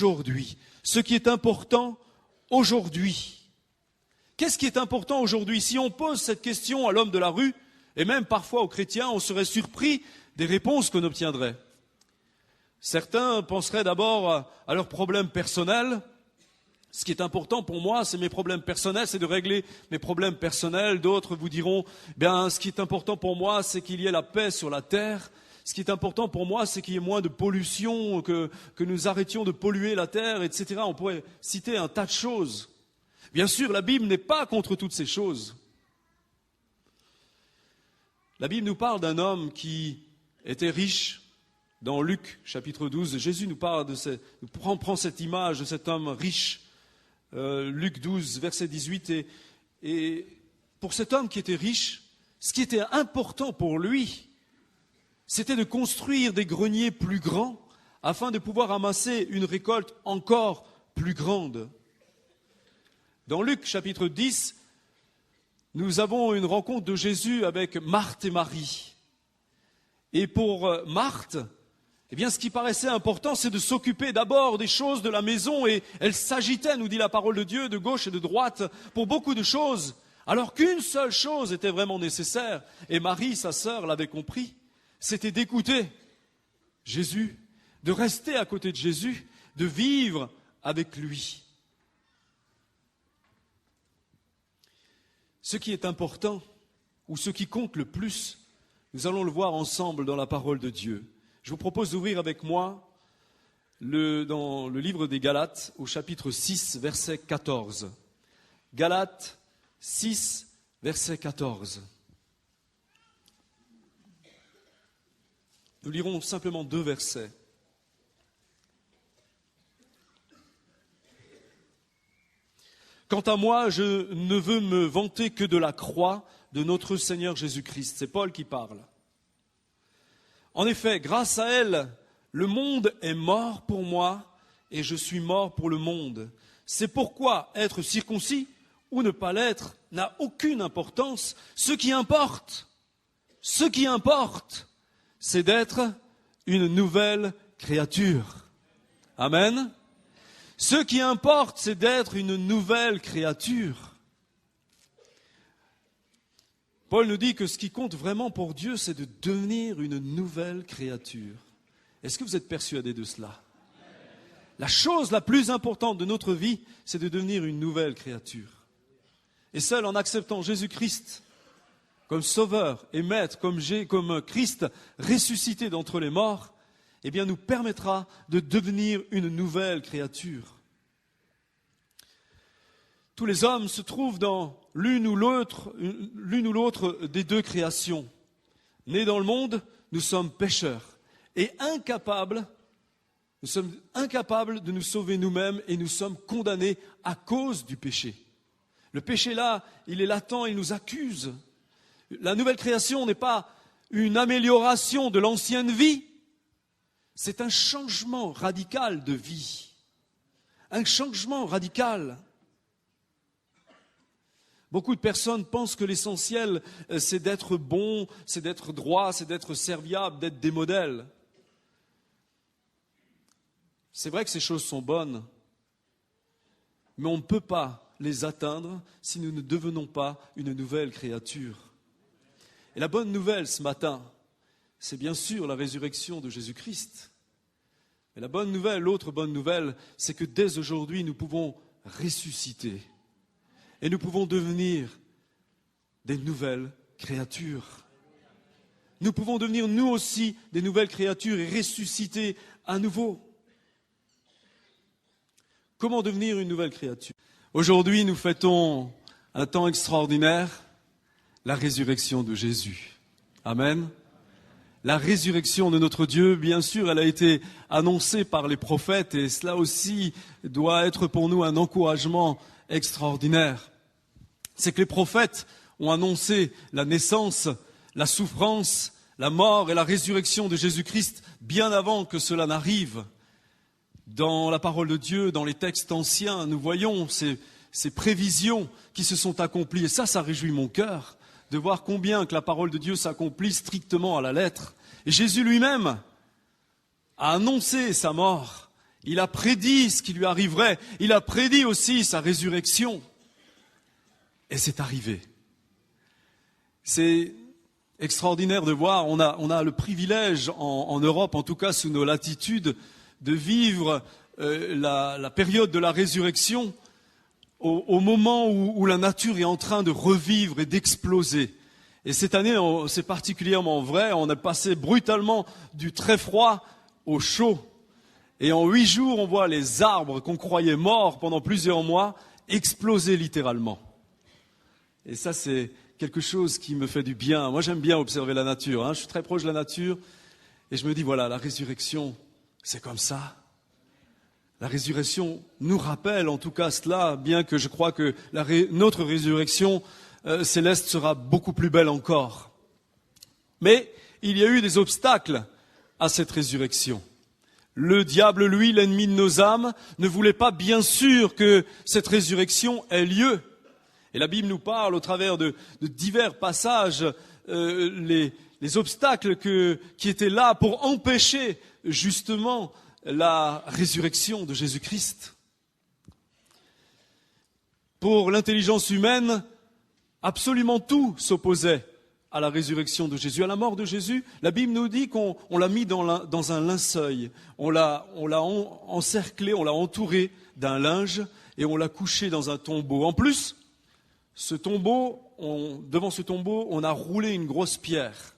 aujourd'hui. Ce qui est important aujourd'hui. Qu'est-ce qui est important aujourd'hui? Si on pose cette question à l'homme de la rue, et même parfois aux chrétiens, on serait surpris des réponses qu'on obtiendrait. Certains penseraient d'abord à leurs problèmes personnels. Ce qui est important pour moi, c'est mes problèmes personnels, c'est de régler mes problèmes personnels. D'autres vous diront, ce qui est important pour moi, c'est qu'il y ait la paix sur la terre. Ce qui est important pour moi, c'est qu'il y ait moins de pollution, que nous arrêtions de polluer la terre, etc. On pourrait citer un tas de choses. Bien sûr, la Bible n'est pas contre toutes ces choses. La Bible nous parle d'un homme qui était riche. Dans Luc, chapitre 12, Jésus nous parle prend cette image de cet homme riche. Luc 12, verset 18. Et pour cet homme qui était riche, ce qui était important pour lui, c'était de construire des greniers plus grands afin de pouvoir amasser une récolte encore plus grande. Dans Luc, chapitre 10, nous avons une rencontre de Jésus avec Marthe et Marie. Et pour Marthe, ce qui paraissait important, c'est de s'occuper d'abord des choses de la maison. Et elle s'agitait, nous dit la parole de Dieu, de gauche et de droite, pour beaucoup de choses, alors qu'une seule chose était vraiment nécessaire. Et Marie, sa sœur, l'avait compris, c'était d'écouter Jésus, de rester à côté de Jésus, de vivre avec lui. Ce qui est important, ou ce qui compte le plus, nous allons le voir ensemble dans la parole de Dieu. Je vous propose d'ouvrir avec moi dans le livre des Galates, au chapitre 6, verset 14. Galates 6, verset 14. Nous lirons simplement 2 versets. Quant à moi, je ne veux me vanter que de la croix de notre Seigneur Jésus-Christ. C'est Paul qui parle. En effet, grâce à elle, le monde est mort pour moi et je suis mort pour le monde. C'est pourquoi être circoncis ou ne pas l'être n'a aucune importance. Ce qui importe, c'est d'être une nouvelle créature. Amen. Ce qui importe, c'est d'être une nouvelle créature. Paul nous dit que ce qui compte vraiment pour Dieu, c'est de devenir une nouvelle créature. Est-ce que vous êtes persuadé de cela? La chose la plus importante de notre vie, c'est de devenir une nouvelle créature. Et seul en acceptant Jésus-Christ comme sauveur et maître, comme Christ ressuscité d'entre les morts, nous permettra de devenir une nouvelle créature. Tous les hommes se trouvent dans l'une ou l'autre des deux créations. Nés dans le monde, nous sommes pécheurs et nous sommes incapables de nous sauver nous-mêmes et nous sommes condamnés à cause du péché. Le péché là, il est latent, il nous accuse. La nouvelle création n'est pas une amélioration de l'ancienne vie, c'est un changement radical de vie. Un changement radical. Beaucoup de personnes pensent que l'essentiel, c'est d'être bon, c'est d'être droit, c'est d'être serviable, d'être des modèles. C'est vrai que ces choses sont bonnes, mais on ne peut pas les atteindre si nous ne devenons pas une nouvelle créature. Et la bonne nouvelle ce matin, c'est bien sûr la résurrection de Jésus-Christ. Mais l'autre bonne nouvelle, c'est que dès aujourd'hui, nous pouvons ressusciter. Et nous pouvons devenir des nouvelles créatures. Nous pouvons devenir nous aussi des nouvelles créatures et ressusciter à nouveau. Comment devenir une nouvelle créature? Aujourd'hui, nous fêtons un temps extraordinaire, la résurrection de Jésus. Amen. La résurrection de notre Dieu, bien sûr, elle a été annoncée par les prophètes et cela aussi doit être pour nous un encouragement extraordinaire. C'est que les prophètes ont annoncé la naissance, la souffrance, la mort et la résurrection de Jésus-Christ bien avant que cela n'arrive. Dans la parole de Dieu, dans les textes anciens, nous voyons ces prévisions qui se sont accomplies. Et ça réjouit mon cœur de voir combien que la parole de Dieu s'accomplit strictement à la lettre. Et Jésus lui-même a annoncé sa mort. Il a prédit ce qui lui arriverait. Il a prédit aussi sa résurrection. Et c'est arrivé. C'est extraordinaire de voir. On a le privilège en Europe, en tout cas sous nos latitudes, de vivre la période de la résurrection au moment où la nature est en train de revivre et d'exploser. Et cette année, c'est particulièrement vrai. On est passé brutalement du très froid au chaud. Et en 8 jours, on voit les arbres qu'on croyait morts pendant plusieurs mois exploser littéralement. Et ça, c'est quelque chose qui me fait du bien. Moi, j'aime bien observer la nature. Je suis très proche de la nature. Et je me dis, voilà, la résurrection, c'est comme ça. La résurrection nous rappelle en tout cas cela, bien que je crois que notre résurrection céleste sera beaucoup plus belle encore. Mais il y a eu des obstacles à cette résurrection. Le diable, lui, l'ennemi de nos âmes, ne voulait pas bien sûr que cette résurrection ait lieu. Et la Bible nous parle au travers de divers passages les obstacles qui étaient là pour empêcher justement la résurrection de Jésus-Christ. Pour l'intelligence humaine, absolument tout s'opposait à la résurrection de Jésus. À la mort de Jésus, la Bible nous dit qu'on l'a mis dans un linceul. On l'a encerclé, on l'a entouré d'un linge et on l'a couché dans un tombeau. En plus, devant ce tombeau, on a roulé une grosse pierre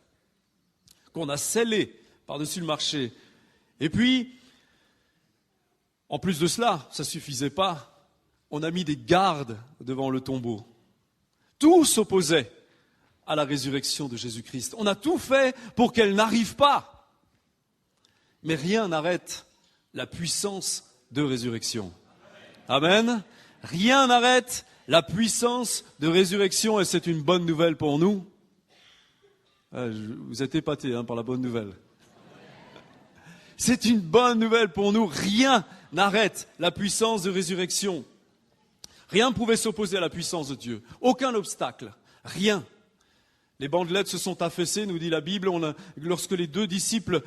qu'on a scellée par-dessus le marché. Et puis, en plus de cela, ça ne suffisait pas, on a mis des gardes devant le tombeau. Tout s'opposait à la résurrection de Jésus-Christ. On a tout fait pour qu'elle n'arrive pas. Mais rien n'arrête la puissance de résurrection. Amen. Rien n'arrête la puissance de résurrection et c'est une bonne nouvelle pour nous. Vous êtes épatés par la bonne nouvelle. C'est une bonne nouvelle pour nous. Rien n'arrête la puissance de résurrection. Rien ne pouvait s'opposer à la puissance de Dieu. Aucun obstacle. Rien. Les bandelettes se sont affaissées, nous dit la Bible, lorsque les 2 disciples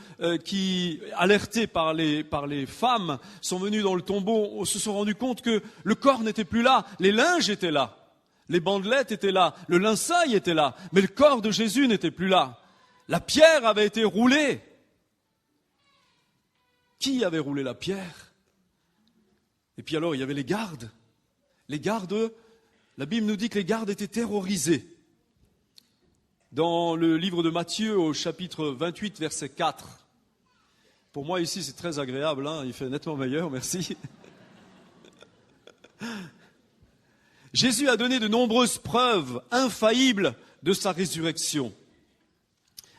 qui, alertés par les femmes, sont venus dans le tombeau, se sont rendus compte que le corps n'était plus là, les linges étaient là, les bandelettes étaient là, le linceul était là, mais le corps de Jésus n'était plus là. La pierre avait été roulée. Qui avait roulé la pierre? Et puis alors, il y avait les gardes. Les gardes, la Bible nous dit que les gardes étaient terrorisés. Dans le livre de Matthieu, au chapitre 28, verset 4. Pour moi, ici, c'est très agréable, il fait nettement meilleur, merci. Jésus a donné de nombreuses preuves infaillibles de sa résurrection.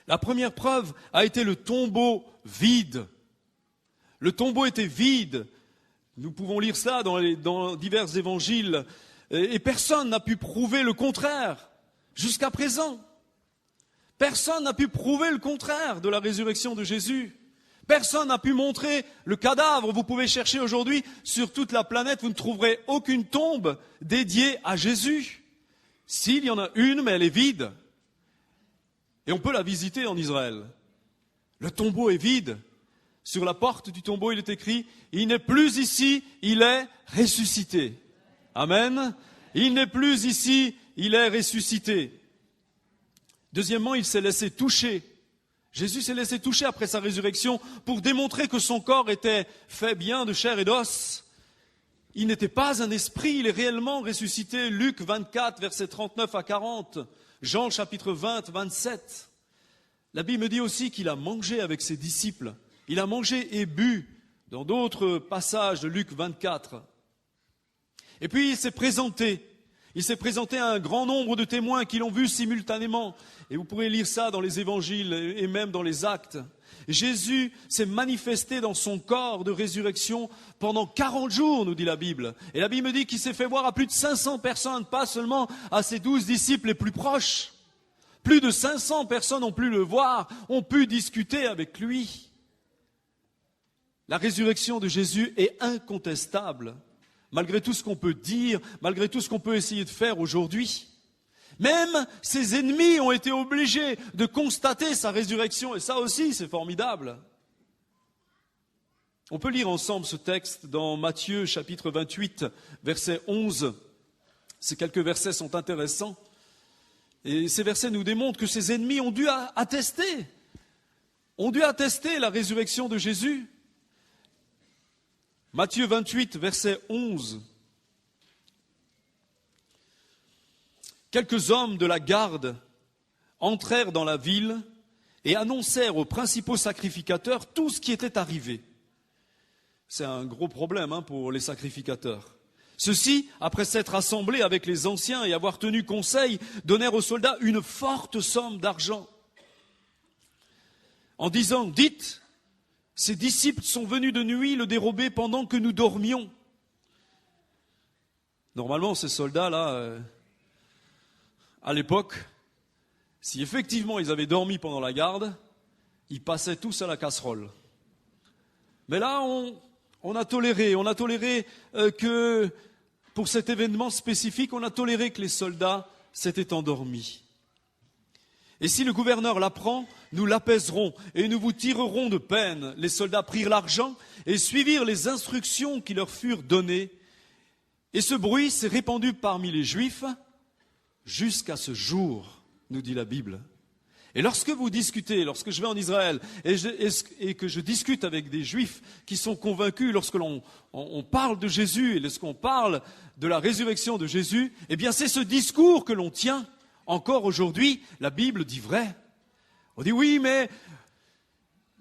La première preuve a été le tombeau vide. Le tombeau était vide. Nous pouvons lire ça dans divers évangiles. Et personne n'a pu prouver le contraire jusqu'à présent. Personne n'a pu prouver le contraire de la résurrection de Jésus. Personne n'a pu montrer le cadavre. Vous pouvez chercher aujourd'hui sur toute la planète, vous ne trouverez aucune tombe dédiée à Jésus. S'il y en a une, mais elle est vide. Et on peut la visiter en Israël. Le tombeau est vide. Sur la porte du tombeau, il est écrit « Il n'est plus ici, il est ressuscité ». Amen. Il n'est plus ici, il est ressuscité. Deuxièmement, il s'est laissé toucher. Jésus s'est laissé toucher après sa résurrection pour démontrer que son corps était fait bien de chair et d'os. Il n'était pas un esprit, il est réellement ressuscité. Luc 24, versets 39 à 40. Jean chapitre 20, 27. La Bible dit aussi qu'il a mangé avec ses disciples. Il a mangé et bu dans d'autres passages de Luc 24. Et puis il s'est présenté. Il s'est présenté à un grand nombre de témoins qui l'ont vu simultanément. Et vous pourrez lire ça dans les évangiles et même dans les actes. Jésus s'est manifesté dans son corps de résurrection pendant 40 jours, nous dit la Bible. Et la Bible dit qu'il s'est fait voir à plus de 500 personnes, pas seulement à ses 12 disciples les plus proches. Plus de 500 personnes ont pu le voir, ont pu discuter avec lui. La résurrection de Jésus est incontestable. Malgré tout ce qu'on peut dire, malgré tout ce qu'on peut essayer de faire aujourd'hui. Même ses ennemis ont été obligés de constater sa résurrection. Et ça aussi, c'est formidable. On peut lire ensemble ce texte dans Matthieu chapitre 28, verset 11. Ces quelques versets sont intéressants. Et ces versets nous démontrent que ses ennemis ont dû attester la résurrection de Jésus. Matthieu 28, verset 11. Quelques hommes de la garde entrèrent dans la ville et annoncèrent aux principaux sacrificateurs tout ce qui était arrivé. C'est un gros problème pour les sacrificateurs. Ceux-ci, après s'être assemblés avec les anciens et avoir tenu conseil, donnèrent aux soldats une forte somme d'argent. En disant, dites, ces disciples sont venus de nuit le dérober pendant que nous dormions. Normalement, ces soldats-là, à l'époque, si effectivement ils avaient dormi pendant la garde, ils passaient tous à la casserole. Mais là, on a toléré que, pour cet événement spécifique, on a toléré que les soldats s'étaient endormis. Et si le gouverneur l'apprend, nous l'apaiserons et nous vous tirerons de peine. Les soldats prirent l'argent et suivirent les instructions qui leur furent données. Et ce bruit s'est répandu parmi les Juifs jusqu'à ce jour, nous dit la Bible. Et lorsque vous discutez, lorsque je vais en Israël et que je discute avec des Juifs qui sont convaincus, lorsque on parle de Jésus et lorsqu'on parle de la résurrection de Jésus, eh bien c'est ce discours que l'on tient. Encore aujourd'hui, la Bible dit vrai. On dit oui, mais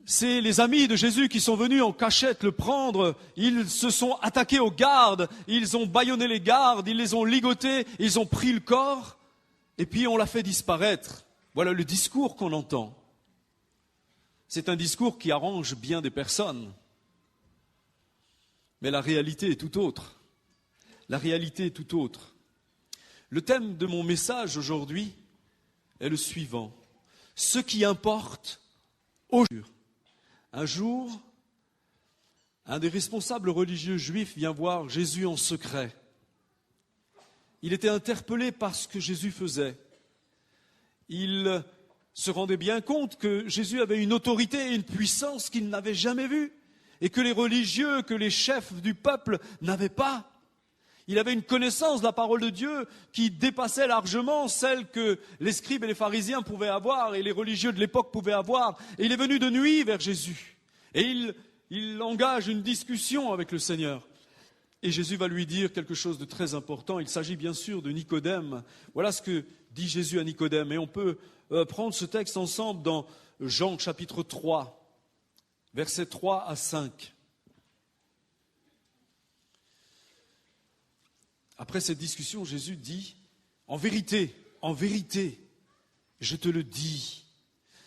c'est les amis de Jésus qui sont venus en cachette le prendre. Ils se sont attaqués aux gardes, ils ont bâillonné les gardes, ils les ont ligotés, ils ont pris le corps et puis on l'a fait disparaître. Voilà le discours qu'on entend. C'est un discours qui arrange bien des personnes. Mais la réalité est tout autre. La réalité est tout autre. Le thème de mon message aujourd'hui est le suivant. Ce qui importe aujourd'hui. Un jour, un des responsables religieux juifs vient voir Jésus en secret. Il était interpellé par ce que Jésus faisait. Il se rendait bien compte que Jésus avait une autorité et une puissance qu'il n'avait jamais vue et que les religieux, que les chefs du peuple n'avaient pas. Il avait une connaissance de la parole de Dieu qui dépassait largement celle que les scribes et les pharisiens pouvaient avoir et les religieux de l'époque pouvaient avoir. Et il est venu de nuit vers Jésus. Et il engage une discussion avec le Seigneur. Et Jésus va lui dire quelque chose de très important. Il s'agit bien sûr de Nicodème. Voilà ce que dit Jésus à Nicodème. Et on peut prendre ce texte ensemble dans Jean chapitre 3, versets 3 à 5. Après cette discussion, Jésus dit, en vérité, je te le dis,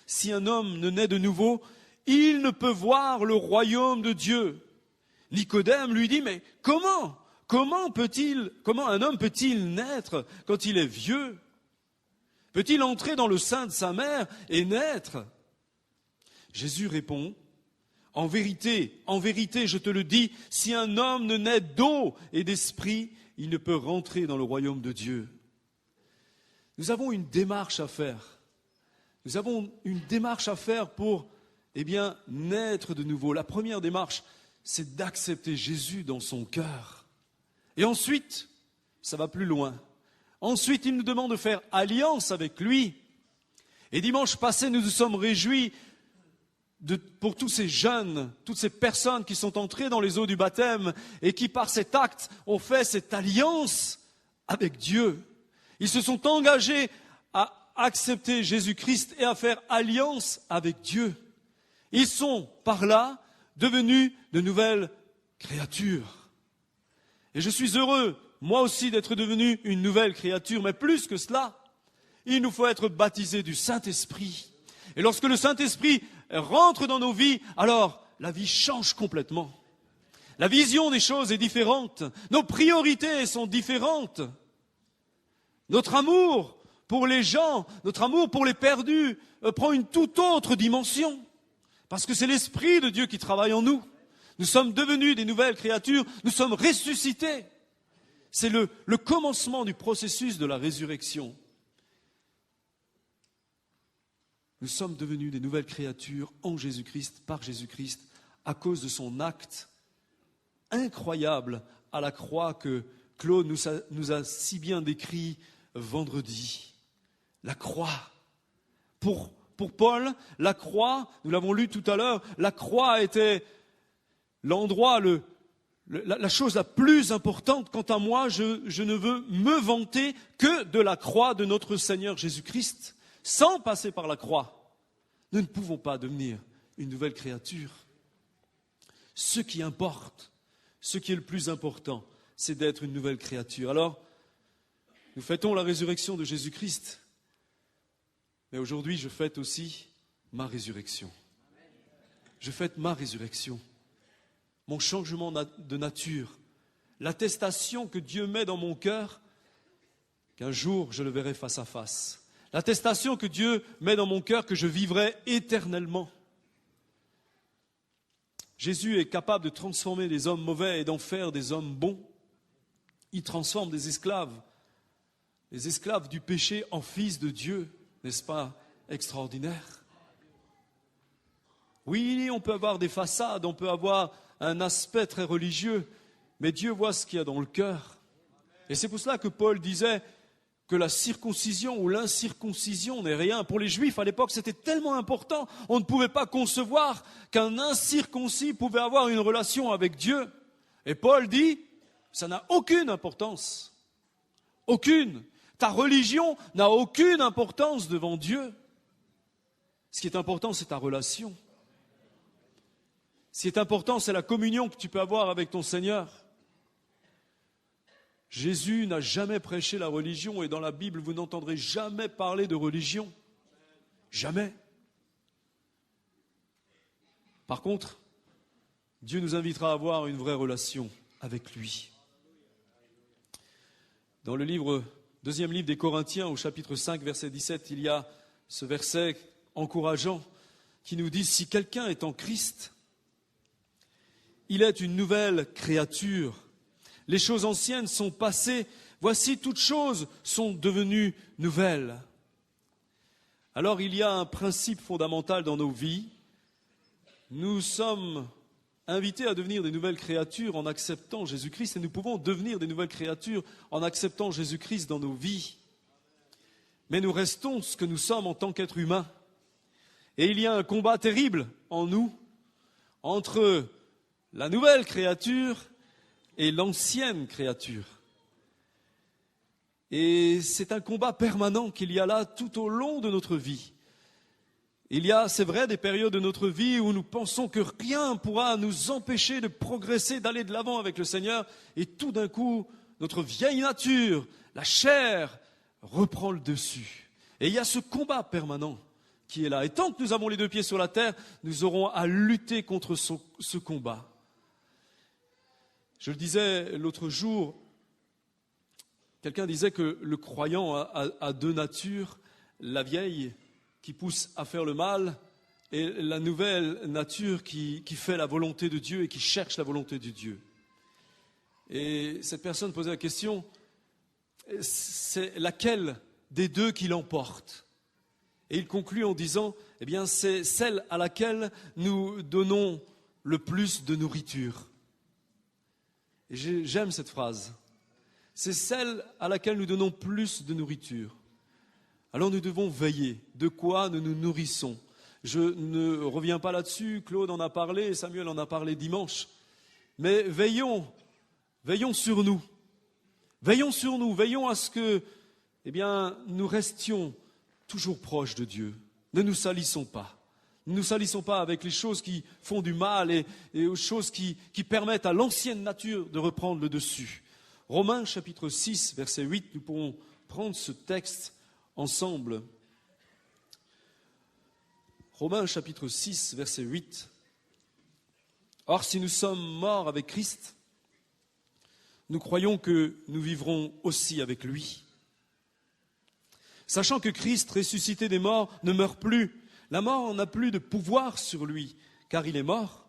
si un homme ne naît de nouveau, il ne peut voir le royaume de Dieu. Nicodème lui dit, mais comment un homme peut-il naître quand il est vieux? Peut-il entrer dans le sein de sa mère et naître? Jésus répond, en vérité, je te le dis, si un homme ne naît d'eau et d'esprit, il ne peut rentrer dans le royaume de Dieu. Nous avons une démarche à faire. Nous avons une démarche à faire pour, naître de nouveau. La première démarche, c'est d'accepter Jésus dans son cœur. Et ensuite, ça va plus loin. Ensuite, il nous demande de faire alliance avec lui. Et dimanche passé, nous nous sommes réjouis pour tous ces jeunes, toutes ces personnes qui sont entrées dans les eaux du baptême et qui, par cet acte, ont fait cette alliance avec Dieu. Ils se sont engagés à accepter Jésus-Christ et à faire alliance avec Dieu. Ils sont, par là, devenus de nouvelles créatures. Et je suis heureux, moi aussi, d'être devenu une nouvelle créature, mais plus que cela, il nous faut être baptisés du Saint-Esprit. Et lorsque le Saint-Esprit rentre dans nos vies, alors la vie change complètement. La vision des choses est différente. Nos priorités sont différentes. Notre amour pour les gens, notre amour pour les perdus prend une toute autre dimension. Parce que c'est l'Esprit de Dieu qui travaille en nous. Nous sommes devenus des nouvelles créatures, nous sommes ressuscités. C'est le commencement du processus de la résurrection. Nous sommes devenus des nouvelles créatures en Jésus-Christ, par Jésus-Christ, à cause de son acte incroyable à la croix que Claude nous a si bien décrit vendredi. La croix. Pour Paul, la croix, nous l'avons lu tout à l'heure, la croix était l'endroit, la chose la plus importante. Quant à moi, je ne veux me vanter que de la croix de notre Seigneur Jésus-Christ. Sans passer par la croix, nous ne pouvons pas devenir une nouvelle créature. Ce qui importe, ce qui est le plus important, c'est d'être une nouvelle créature. Alors, nous fêtons la résurrection de Jésus-Christ, mais aujourd'hui, je fête aussi ma résurrection. Je fête ma résurrection, mon changement de nature, l'attestation que Dieu met dans mon cœur qu'un jour je le verrai face à face. L'attestation que Dieu met dans mon cœur que je vivrai éternellement. Jésus est capable de transformer des hommes mauvais et d'en faire des hommes bons. Il transforme des esclaves, les esclaves du péché, en fils de Dieu. N'est-ce pas extraordinaire? Oui, on peut avoir des façades, on peut avoir un aspect très religieux, mais Dieu voit ce qu'il y a dans le cœur. Et c'est pour cela que Paul disait que la circoncision ou l'incirconcision n'est rien. Pour les Juifs, à l'époque, c'était tellement important, on ne pouvait pas concevoir qu'un incirconcis pouvait avoir une relation avec Dieu. Et Paul dit, ça n'a aucune importance. Aucune. Ta religion n'a aucune importance devant Dieu. Ce qui est important, c'est ta relation. Ce qui est important, c'est la communion que tu peux avoir avec ton Seigneur. Jésus n'a jamais prêché la religion et dans la Bible, vous n'entendrez jamais parler de religion. Jamais. Par contre, Dieu nous invitera à avoir une vraie relation avec lui. Dans le deuxième livre des Corinthiens, au chapitre 5, verset 17, il y a ce verset encourageant qui nous dit « Si quelqu'un est en Christ, il est une nouvelle créature. Les choses anciennes sont passées, voici toutes choses sont devenues nouvelles. » Alors il y a un principe fondamental dans nos vies. Nous sommes invités à devenir des nouvelles créatures en acceptant Jésus-Christ et nous pouvons devenir des nouvelles créatures en acceptant Jésus-Christ dans nos vies. Mais nous restons ce que nous sommes en tant qu'êtres humains. Et il y a un combat terrible en nous entre la nouvelle créature et l'ancienne créature. Et c'est un combat permanent qu'il y a là tout au long de notre vie. Il y a, c'est vrai, des périodes de notre vie où nous pensons que rien pourra nous empêcher de progresser, d'aller de l'avant avec le Seigneur. Et tout d'un coup, notre vieille nature, la chair, reprend le dessus. Et il y a ce combat permanent qui est là. Et tant que nous avons les deux pieds sur la terre, nous aurons à lutter contre ce combat. Je le disais l'autre jour, quelqu'un disait que le croyant a deux natures, la vieille qui pousse à faire le mal et la nouvelle nature qui fait la volonté de Dieu et qui cherche la volonté de Dieu. Et cette personne posait la question, c'est laquelle des deux qui l'emporte? Et il conclut en disant, eh bien c'est celle à laquelle nous donnons le plus de nourriture. Et j'aime cette phrase. C'est celle à laquelle nous donnons plus de nourriture. Alors nous devons veiller. De quoi nous nous nourrissons? Je ne reviens pas là-dessus. Claude en a parlé, Samuel en a parlé dimanche. Mais veillons sur nous. Veillons sur nous. Veillons à ce que, nous restions toujours proches de Dieu. Ne nous salissons pas. Ne nous salissons pas avec les choses qui font du mal et aux choses qui permettent à l'ancienne nature de reprendre le dessus. Romains chapitre 6, verset 8, nous pourrons prendre ce texte ensemble. Romains chapitre 6, verset 8. Or, si nous sommes morts avec Christ, nous croyons que nous vivrons aussi avec lui. Sachant que Christ, ressuscité des morts, ne meurt plus, la mort n'a plus de pouvoir sur lui, car il est mort.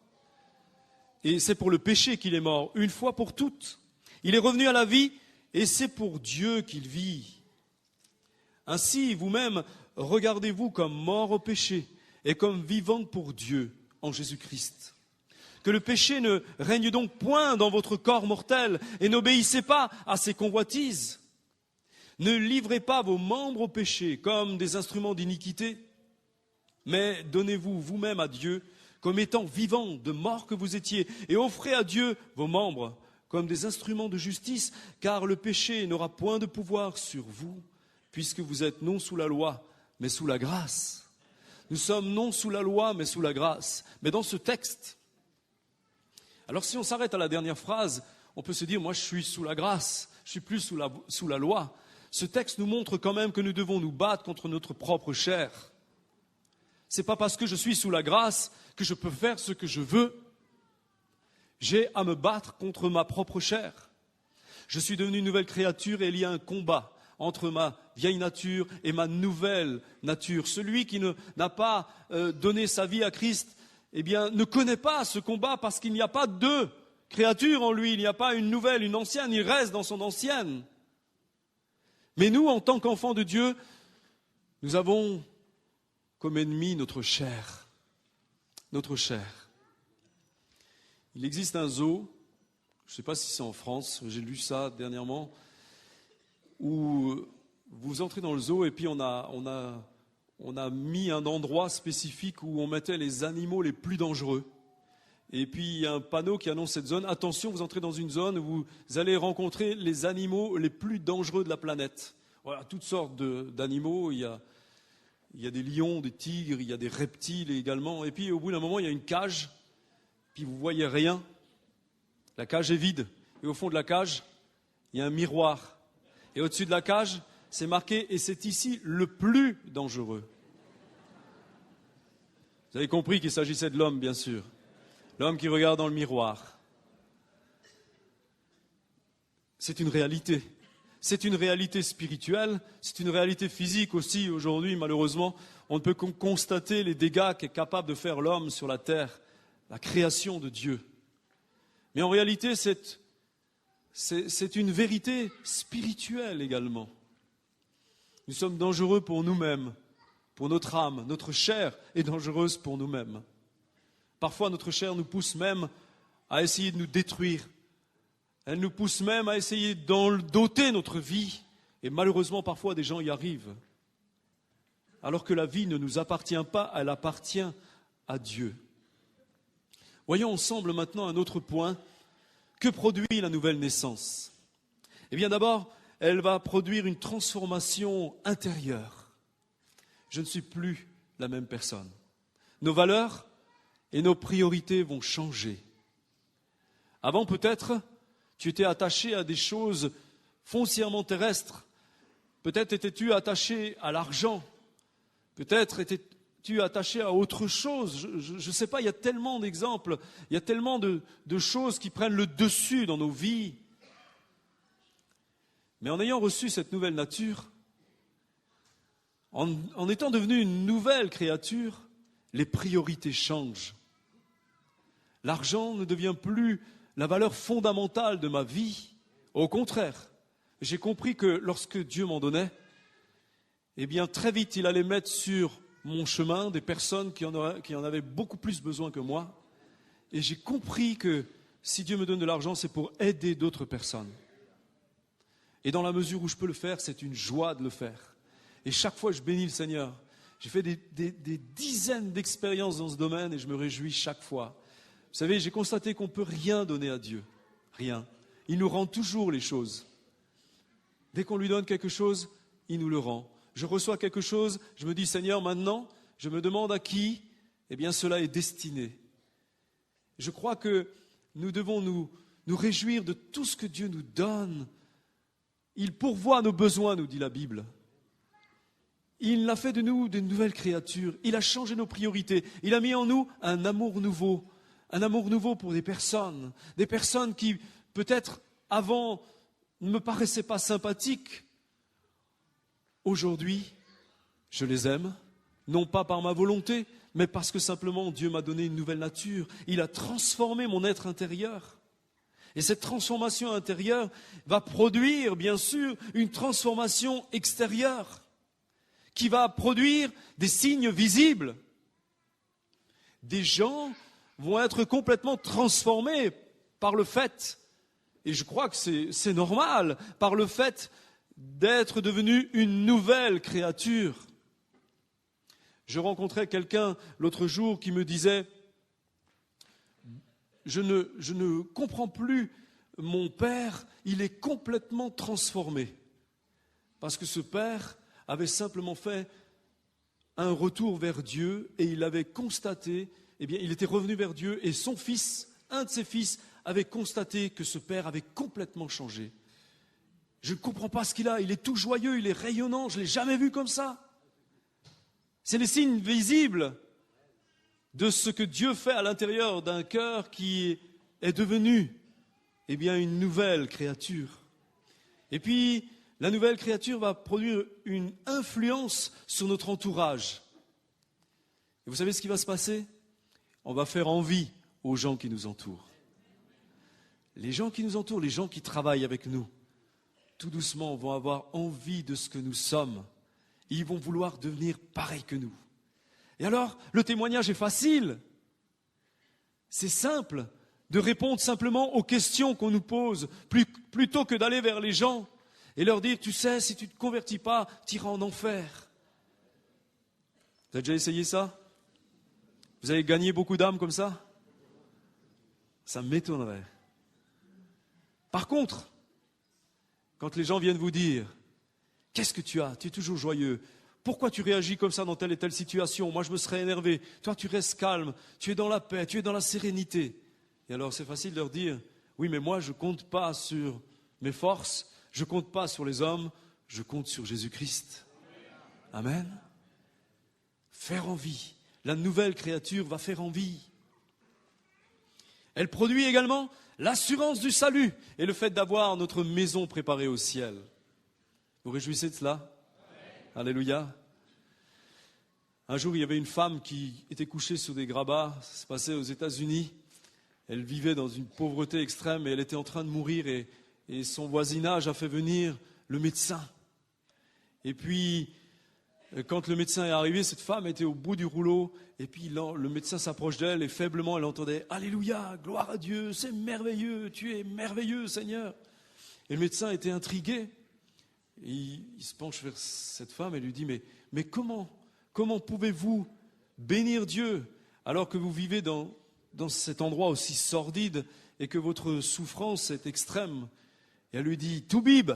Et c'est pour le péché qu'il est mort, une fois pour toutes. Il est revenu à la vie, et c'est pour Dieu qu'il vit. Ainsi, vous-même, regardez-vous comme mort au péché, et comme vivant pour Dieu en Jésus-Christ. Que le péché ne règne donc point dans votre corps mortel et n'obéissez pas à ses convoitises. Ne livrez pas vos membres au péché comme des instruments d'iniquité, mais donnez-vous vous-même à Dieu comme étant vivants de mort que vous étiez, et offrez à Dieu vos membres comme des instruments de justice, car le péché n'aura point de pouvoir sur vous, puisque vous êtes non sous la loi, mais sous la grâce. Nous sommes non sous la loi, mais sous la grâce. Mais dans ce texte, alors si on s'arrête à la dernière phrase, on peut se dire, moi je suis sous la grâce, je suis plus sous la loi. Ce texte nous montre quand même que nous devons nous battre contre notre propre chair. Ce n'est pas parce que je suis sous la grâce que je peux faire ce que je veux. J'ai à me battre contre ma propre chair. Je suis devenu une nouvelle créature et il y a un combat entre ma vieille nature et ma nouvelle nature. Celui qui n'a pas donné sa vie à Christ, eh bien, ne connaît pas ce combat parce qu'il n'y a pas deux créatures en lui. Il n'y a pas une nouvelle, une ancienne. Il reste dans son ancienne. Mais nous, en tant qu'enfants de Dieu, nous avons comme ennemi notre chair. Notre chair. Il existe un zoo, je ne sais pas si c'est en France, j'ai lu ça dernièrement, où vous entrez dans le zoo et puis on a mis un endroit spécifique où on mettait les animaux les plus dangereux. Et puis il y a un panneau qui annonce cette zone. Attention, vous entrez dans une zone où vous allez rencontrer les animaux les plus dangereux de la planète. Voilà, toutes sortes d'animaux. Il y a des lions, des tigres, il y a des reptiles également. Et puis au bout d'un moment, il y a une cage. Puis vous ne voyez rien. La cage est vide. Et au fond de la cage, il y a un miroir. Et au-dessus de la cage, c'est marqué, et c'est ici le plus dangereux. Vous avez compris qu'il s'agissait de l'homme, bien sûr. L'homme qui regarde dans le miroir. C'est une réalité. C'est une réalité spirituelle, c'est une réalité physique aussi. Aujourd'hui, malheureusement, on ne peut que constater les dégâts qu'est capable de faire l'homme sur la terre, la création de Dieu. Mais en réalité, c'est une vérité spirituelle également. Nous sommes dangereux pour nous-mêmes, pour notre âme. Notre chair est dangereuse pour nous-mêmes. Parfois, notre chair nous pousse même à essayer de nous détruire. Elle nous pousse même à essayer d'ôter notre vie. Et malheureusement, parfois, des gens y arrivent. Alors que la vie ne nous appartient pas, elle appartient à Dieu. Voyons ensemble maintenant un autre point. Que produit la nouvelle naissance? Eh bien d'abord, elle va produire une transformation intérieure. Je ne suis plus la même personne. Nos valeurs et nos priorités vont changer. Avant peut-être, tu étais attaché à des choses foncièrement terrestres. Peut-être étais-tu attaché à l'argent. Peut-être étais-tu attaché à autre chose. Je ne sais pas, il y a tellement d'exemples, il y a tellement de choses qui prennent le dessus dans nos vies. Mais en ayant reçu cette nouvelle nature, en étant devenu une nouvelle créature, les priorités changent. L'argent ne devient plus la valeur fondamentale de ma vie. Au contraire, j'ai compris que lorsque Dieu m'en donnait, eh bien très vite il allait mettre sur mon chemin des personnes qui en avaient beaucoup plus besoin que moi. Et j'ai compris que si Dieu me donne de l'argent, c'est pour aider d'autres personnes. Et dans la mesure où je peux le faire, c'est une joie de le faire. Et chaque fois, je bénis le Seigneur. J'ai fait des dizaines d'expériences dans ce domaine et je me réjouis chaque fois. Vous savez, j'ai constaté qu'on ne peut rien donner à Dieu. Rien. Il nous rend toujours les choses. Dès qu'on lui donne quelque chose, il nous le rend. Je reçois quelque chose, je me dis, Seigneur, maintenant, je me demande à qui, eh bien, cela est destiné. Je crois que nous devons nous réjouir de tout ce que Dieu nous donne. Il pourvoit nos besoins, nous dit la Bible. Il a fait de nous de nouvelles créatures. Il a changé nos priorités. Il a mis en nous un amour nouveau. Un amour nouveau pour des personnes qui, peut-être, avant, ne me paraissaient pas sympathiques. Aujourd'hui, je les aime, non pas par ma volonté, mais parce que simplement Dieu m'a donné une nouvelle nature. Il a transformé mon être intérieur. Et cette transformation intérieure va produire, bien sûr, une transformation extérieure qui va produire des signes visibles. Des gens vont être complètement transformés par le fait, et je crois que c'est normal, par le fait d'être devenu une nouvelle créature. Je rencontrais quelqu'un l'autre jour qui me disait « Je ne comprends plus mon père, il est complètement transformé. » Parce que ce père avait simplement fait un retour vers Dieu et il avait constaté, eh bien, il était revenu vers Dieu et son fils, un de ses fils, avait constaté que ce père avait complètement changé. Je ne comprends pas ce qu'il a, il est tout joyeux, il est rayonnant, je ne l'ai jamais vu comme ça. C'est les signes visibles de ce que Dieu fait à l'intérieur d'un cœur qui est devenu, eh bien, une nouvelle créature. Et puis, la nouvelle créature va produire une influence sur notre entourage. Et vous savez ce qui va se passer? On va faire envie aux gens qui nous entourent. Les gens qui nous entourent, les gens qui travaillent avec nous, tout doucement vont avoir envie de ce que nous sommes. Ils vont vouloir devenir pareils que nous. Et alors, le témoignage est facile. C'est simple de répondre simplement aux questions qu'on nous pose, plutôt que d'aller vers les gens et leur dire, tu sais, si tu ne te convertis pas, tu iras en enfer. Vous avez déjà essayé ça? Vous avez gagné beaucoup d'âmes comme ça? Ça m'étonnerait. Par contre, quand les gens viennent vous dire, qu'est-ce que tu as? Tu es toujours joyeux. Pourquoi tu réagis comme ça dans telle et telle situation? Moi, je me serais énervé. Toi, tu restes calme. Tu es dans la paix. Tu es dans la sérénité. Et alors, c'est facile de leur dire, oui, mais moi, je ne compte pas sur mes forces. Je ne compte pas sur les hommes. Je compte sur Jésus-Christ. Amen. Faire envie. La nouvelle créature va faire envie. Elle produit également l'assurance du salut et le fait d'avoir notre maison préparée au ciel. Vous réjouissez de cela? Alléluia. Un jour, il y avait une femme qui était couchée sur des grabats. Ça se passait aux États-Unis. Elle vivait dans une pauvreté extrême et elle était en train de mourir. Et son voisinage a fait venir le médecin. Et puis, quand le médecin est arrivé, cette femme était au bout du rouleau. Et puis, le médecin s'approche d'elle et faiblement, elle entendait « Alléluia, gloire à Dieu, c'est merveilleux, tu es merveilleux, Seigneur !» Et le médecin était intrigué. Et il se penche vers cette femme et lui dit « Mais comment pouvez-vous bénir Dieu alors que vous vivez dans cet endroit aussi sordide et que votre souffrance est extrême ?» Et elle lui dit « Toubib,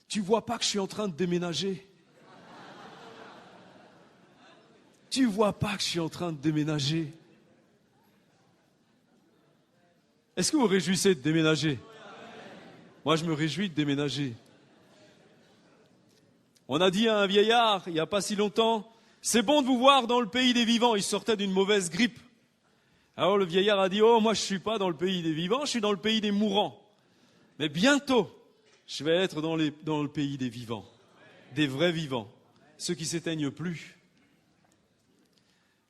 tu vois pas que je suis en train de déménager ? Tu vois pas que je suis en train de déménager ? Est-ce que vous vous réjouissez de déménager ? Moi, je me réjouis de déménager. On a dit à un vieillard, il n'y a pas si longtemps, « C'est bon de vous voir dans le pays des vivants. » Il sortait d'une mauvaise grippe. Alors le vieillard a dit, « Oh, moi je ne suis pas dans le pays des vivants, je suis dans le pays des mourants. Mais bientôt, je vais être dans le pays des vivants, des vrais vivants, ceux qui ne s'éteignent plus. »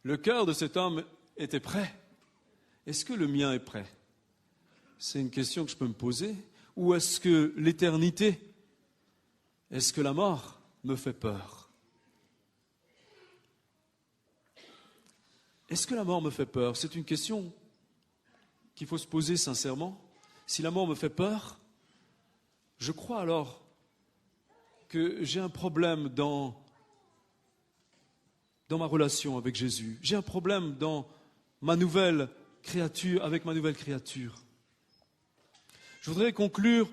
Le cœur de cet homme était prêt. Est-ce que le mien est prêt? C'est une question que je peux me poser. Ou est-ce que l'éternité, est-ce que la mort me fait peur? Est-ce que la mort me fait peur? C'est une question qu'il faut se poser sincèrement. Si la mort me fait peur, je crois alors que j'ai un problème dans ma relation avec Jésus. J'ai un problème dans ma nouvelle créature, avec ma nouvelle créature. Je voudrais conclure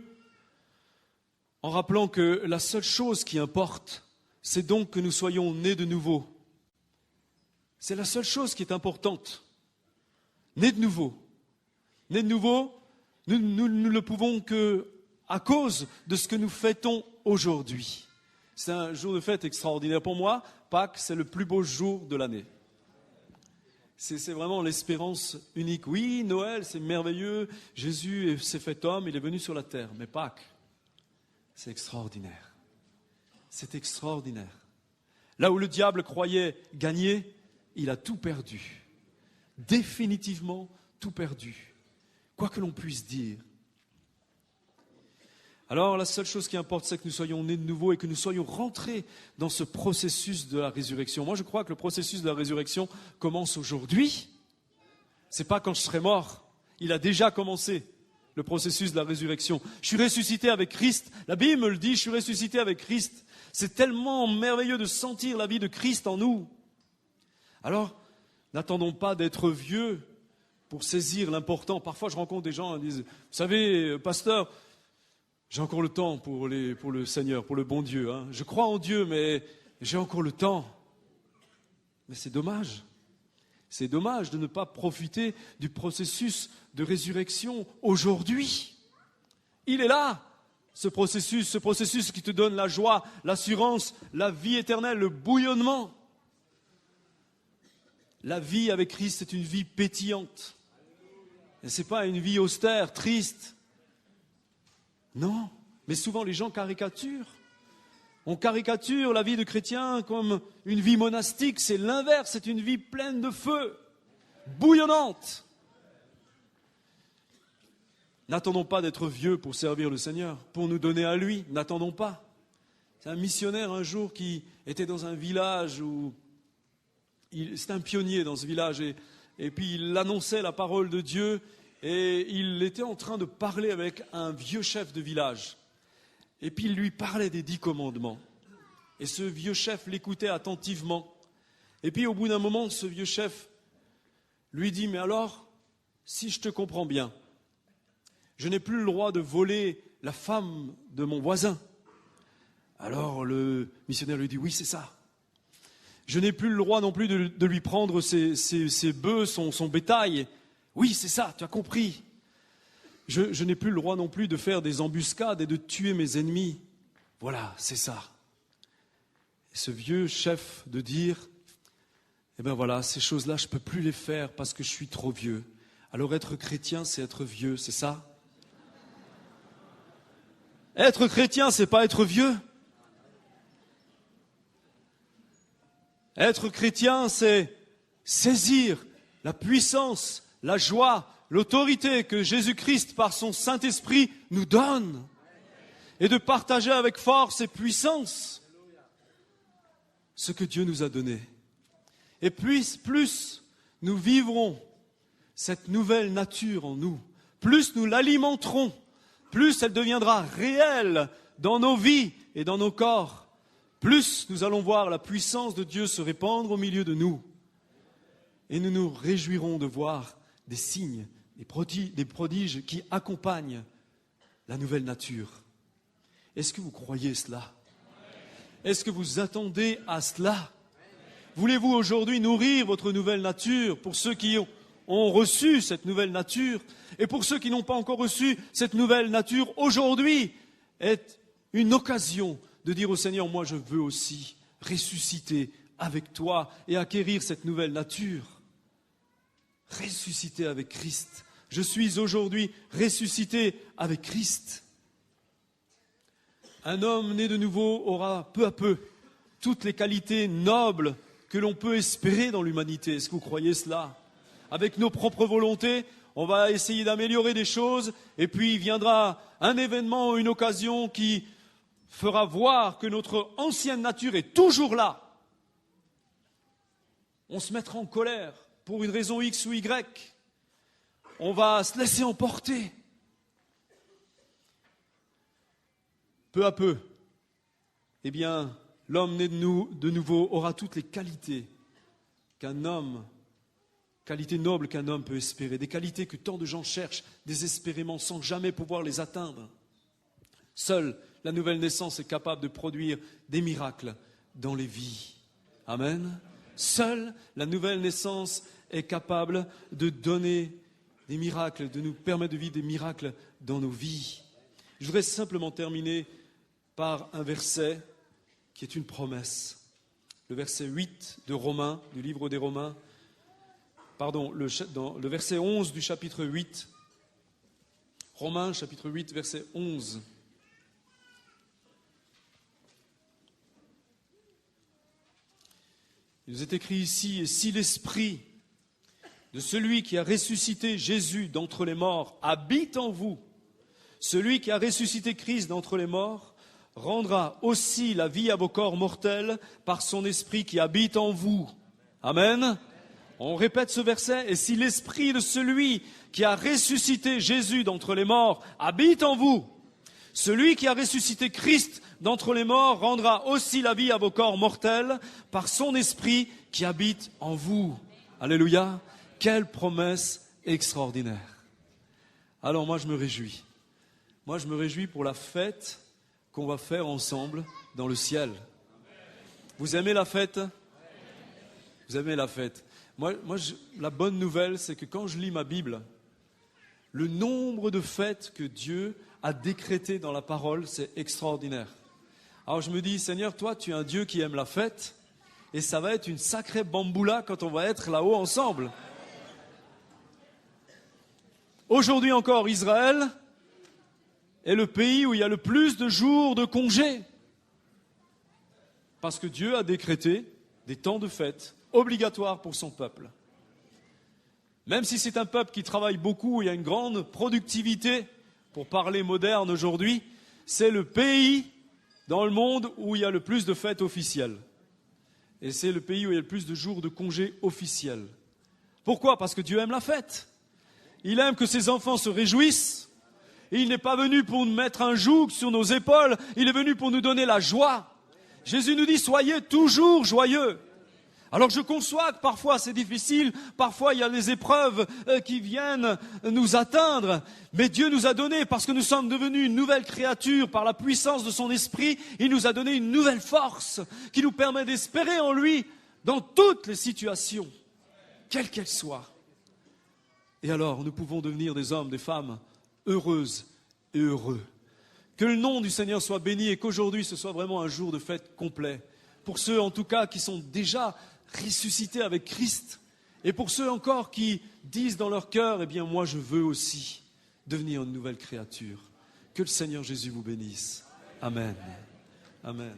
en rappelant que la seule chose qui importe, c'est donc que nous soyons nés de nouveau. C'est la seule chose qui est importante. Nés de nouveau. Nés de nouveau, nous ne le pouvons que à cause de ce que nous fêtons aujourd'hui. C'est un jour de fête extraordinaire pour moi. Pâques, c'est le plus beau jour de l'année. C'est vraiment l'espérance unique. Oui, Noël, c'est merveilleux. Jésus s'est fait homme, il est venu sur la terre. Mais Pâques, c'est extraordinaire. C'est extraordinaire. Là où le diable croyait gagner, il a tout perdu. Définitivement tout perdu. Quoi que l'on puisse dire. Alors la seule chose qui importe, c'est que nous soyons nés de nouveau et que nous soyons rentrés dans ce processus de la résurrection. Moi, je crois que le processus de la résurrection commence aujourd'hui. c'est pas quand je serai mort. Il a déjà commencé le processus de la résurrection. Je suis ressuscité avec Christ. La Bible me le dit, je suis ressuscité avec Christ. C'est tellement merveilleux de sentir la vie de Christ en nous. Alors, n'attendons pas d'être vieux pour saisir l'important. Parfois, je rencontre des gens qui disent, vous savez, pasteur, j'ai encore le temps pour le Seigneur, pour le bon Dieu. Hein. Je crois en Dieu, mais j'ai encore le temps. Mais c'est dommage. C'est dommage de ne pas profiter du processus de résurrection aujourd'hui. Il est là, ce processus qui te donne la joie, l'assurance, la vie éternelle, le bouillonnement. La vie avec Christ, c'est une vie pétillante. Et ce n'est pas une vie austère, triste. Non, mais souvent les gens caricaturent. On caricature la vie de chrétien comme une vie monastique. C'est l'inverse, c'est une vie pleine de feu, bouillonnante. N'attendons pas d'être vieux pour servir le Seigneur, pour nous donner à lui. N'attendons pas. C'est un missionnaire un jour qui était dans un village où... C'était un pionnier dans ce village et puis il annonçait la parole de Dieu et il était en train de parler avec un vieux chef de village. Et puis il lui parlait des 10 commandements. Et ce vieux chef l'écoutait attentivement. Et puis au bout d'un moment, ce vieux chef lui dit, mais alors, si je te comprends bien, je n'ai plus le droit de voler la femme de mon voisin. Alors le missionnaire lui dit, oui, c'est ça. Je n'ai plus le droit non plus de lui prendre ses bœufs, son bétail. Oui, c'est ça, tu as compris. Je n'ai plus le droit non plus de faire des embuscades et de tuer mes ennemis. Voilà, c'est ça. Et ce vieux chef de dire, eh bien voilà, ces choses-là, je ne peux plus les faire parce que je suis trop vieux. Alors être chrétien, c'est être vieux, c'est ça? Être chrétien, c'est pas être vieux. Être chrétien, c'est saisir la puissance, la joie, l'autorité que Jésus-Christ, par son Saint-Esprit, nous donne. Et de partager avec force et puissance ce que Dieu nous a donné. Et plus nous vivrons cette nouvelle nature en nous, plus nous l'alimenterons, plus elle deviendra réelle dans nos vies et dans nos corps, plus nous allons voir la puissance de Dieu se répandre au milieu de nous. Et nous nous réjouirons de voir des signes, des prodiges qui accompagnent la nouvelle nature. Est-ce que vous croyez cela? Est-ce que vous attendez à cela? Voulez-vous aujourd'hui nourrir votre nouvelle nature pour ceux qui ont reçu cette nouvelle nature? Et pour ceux qui n'ont pas encore reçu cette nouvelle nature, aujourd'hui est une occasion de dire au Seigneur, moi je veux aussi ressusciter avec toi et acquérir cette nouvelle nature. Ressusciter avec Christ. Je suis aujourd'hui ressuscité avec Christ. Un homme né de nouveau aura peu à peu toutes les qualités nobles que l'on peut espérer dans l'humanité. Est-ce que vous croyez cela? Avec nos propres volontés, on va essayer d'améliorer des choses et puis viendra un événement, une occasion qui fera voir que notre ancienne nature est toujours là. On se mettra en colère pour une raison X ou Y. On va se laisser emporter. Peu à peu, eh bien, l'homme né de nouveau aura toutes les qualités qualités nobles qu'un homme peut espérer, des qualités que tant de gens cherchent désespérément sans jamais pouvoir les atteindre. Seule la nouvelle naissance est capable de produire des miracles dans les vies. Amen. Seule la nouvelle naissance est capable de donner des miracles, de nous permettre de vivre des miracles dans nos vies. Je voudrais simplement terminer par un verset qui est une promesse. Le verset 8 de Romains, du livre des Romains, le verset 11 du chapitre 8. Romains, chapitre 8, verset 11. Il nous est écrit ici, « Et si l'esprit de celui qui a ressuscité Jésus d'entre les morts habite en vous, celui qui a ressuscité Christ d'entre les morts rendra aussi la vie à vos corps mortels par son esprit qui habite en vous. » Amen. On répète ce verset, et si l'esprit de celui qui a ressuscité Jésus d'entre les morts habite en vous, celui qui a ressuscité Christ d'entre les morts rendra aussi la vie à vos corps mortels par son esprit qui habite en vous. Alléluia. Quelle promesse extraordinaire. Alors moi je me réjouis. Moi je me réjouis pour la fête qu'on va faire ensemble dans le ciel. Vous aimez la fête? Vous aimez la fête? La bonne nouvelle, c'est que quand je lis ma Bible, le nombre de fêtes que Dieu a décrétées dans la parole, c'est extraordinaire. Alors je me dis, Seigneur, toi, tu es un Dieu qui aime la fête, et ça va être une sacrée bamboula quand on va être là-haut ensemble. Aujourd'hui encore, Israël est le pays où il y a le plus de jours de congés. Parce que Dieu a décrété des temps de fête obligatoires pour son peuple. Même si c'est un peuple qui travaille beaucoup, il y a une grande productivité, pour parler moderne aujourd'hui, c'est le pays dans le monde où il y a le plus de fêtes officielles. Et c'est le pays où il y a le plus de jours de congés officiels. Pourquoi? Parce que Dieu aime la fête. Il aime que ses enfants se réjouissent. Et il n'est pas venu pour nous mettre un joug sur nos épaules, il est venu pour nous donner la joie. Jésus nous dit, soyez toujours joyeux. Alors je conçois que parfois c'est difficile, parfois il y a des épreuves qui viennent nous atteindre, mais Dieu nous a donné, parce que nous sommes devenus une nouvelle créature par la puissance de son esprit, il nous a donné une nouvelle force qui nous permet d'espérer en lui dans toutes les situations, quelles qu'elles soient. Et alors nous pouvons devenir des hommes, des femmes heureuses et heureux. Que le nom du Seigneur soit béni et qu'aujourd'hui ce soit vraiment un jour de fête complet. Pour ceux en tout cas qui sont déjà ressuscités avec Christ, et pour ceux encore qui disent dans leur cœur, eh bien moi je veux aussi devenir une nouvelle créature. Que le Seigneur Jésus vous bénisse. Amen. Amen.